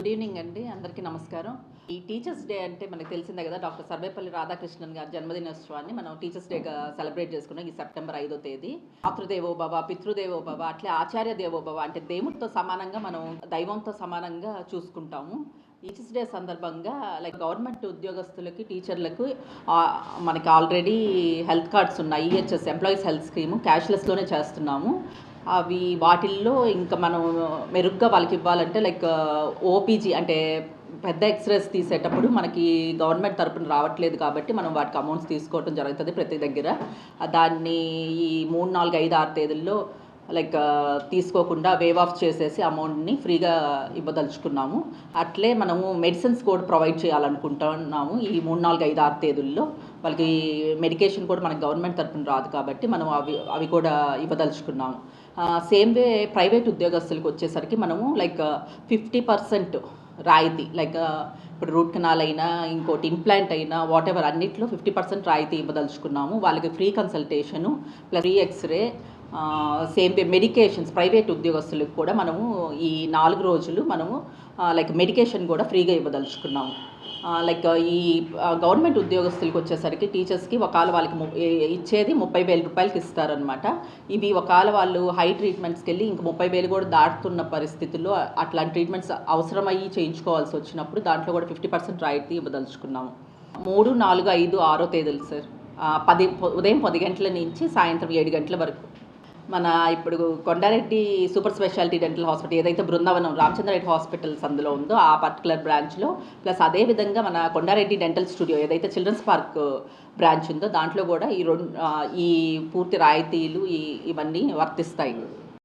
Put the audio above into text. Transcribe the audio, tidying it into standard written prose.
Good evening అండి, అందరికీ నమస్కారం. ఈ టీచర్స్ డే అంటే మనకు తెలిసిందే కదా, డాక్టర్ సర్వేపల్లి రాధాకృష్ణన్ గారి జన్మదినోత్సవాన్ని మనం టీచర్స్ డేగా సెలబ్రేట్ చేసుకున్నాం ఈ సెప్టెంబర్ 5వ తేదీ. మాతృదేవో భవ, పితృదేవో భవ, అట్లే ఆచార్య దేవో భవ, అంటే దేవుడితో సమానంగా మనం దైవంతో సమానంగా చూసుకుంటాము. టీచర్స్ డే సందర్భంగా గవర్నమెంట్ ఉద్యోగస్తులకి, టీచర్లకు మనకి ఆల్రెడీ హెల్త్ కార్డ్స్ ఉన్నాయి. ఈహెచ్ఎస్ ఎంప్లాయీస్ హెల్త్ స్కీము క్యాష్లెస్లోనే చేస్తున్నాము. అవి వాటిల్లో ఇంకా మనం మెరుగ్గా వాళ్ళకి ఇవ్వాలంటే ఓపీజీ అంటే పెద్ద ఎక్స్రేస్ తీసేటప్పుడు మనకి గవర్నమెంట్ తరపున రావట్లేదు కాబట్టి మనం వాటికి అమౌంట్స్ తీసుకోవడం జరుగుతుంది ప్రతి దగ్గర. దాన్ని ఈ 3, 4, 5, 6 తేదీల్లో తీసుకోకుండా వేవ్ ఆఫ్ చేసేసి అమౌంట్ని ఫ్రీగా ఇవ్వదలుచుకున్నాము. అట్లే మనము మెడిసిన్స్ కూడా ప్రొవైడ్ చేయాలనుకుంటున్నాము ఈ 3, 4, 5, 6 తేదీల్లో. వాళ్ళకి మెడికేషన్ కూడా మనకి గవర్నమెంట్ తరపున రాదు కాబట్టి మనం అవి కూడా ఇవ్వదలుచుకున్నాము. సేమ్ వే ప్రైవేట్ ఉద్యోగస్తులకు వచ్చేసరికి మనము 50% రాయితీ, ఇప్పుడు రూట్ కెనాల్ అయినా ఇంకోటి ఇంప్లాంట్ అయినా వాట్ ఎవర్ అన్నిట్లో 50% రాయితీ ఇవ్వదలుచుకున్నాము. వాళ్ళకి free consultation plus free x ray, same way medications private ఉద్యోగస్తులకు కూడా మనము ఈ 4 రోజులు మనము మెడికేషన్ కూడా ఫ్రీగా ఇవ్వదలుచుకున్నాము. ఈ గవర్నమెంట్ ఉద్యోగస్తులకు వచ్చేసరికి టీచర్స్కి ఒకవేళ వాళ్ళకి ఇచ్చేది 30,000 రూపాయలకి ఇస్తారనమాట. ఇవి ఒకవేళ వాళ్ళు హై ట్రీట్మెంట్స్కి వెళ్ళి ఇంక 30,000 కూడా దాటుతున్న పరిస్థితుల్లో అట్లాంటి ట్రీట్మెంట్స్ అవసరమయ్యి చేయించుకోవాల్సి వచ్చినప్పుడు దాంట్లో కూడా 50% రాయితీ ఇవ్వదలుచుకున్నాము. 3, 4, 5, 6 తేదీలు సార్. ఉదయం 10 గంటల నుంచి సాయంత్రం 7 గంటల వరకు మన ఇప్పుడు Kondareddy super speciality dental hospital ఏదైతే బృందావనం రామచంద్రారెడ్డి హాస్పిటల్స్ అందులో ఉందో ఆ పర్టికులర్ బ్రాంచ్లో, ప్లస్ అదేవిధంగా మన కొండారెడ్డి డెంటల్ స్టూడియో ఏదైతే చిల్డ్రన్స్ పార్క్ బ్రాంచ్ ఉందో దాంట్లో కూడా ఈ పూర్తి రాయితీలు ఇవన్నీ వర్తిస్తాయి.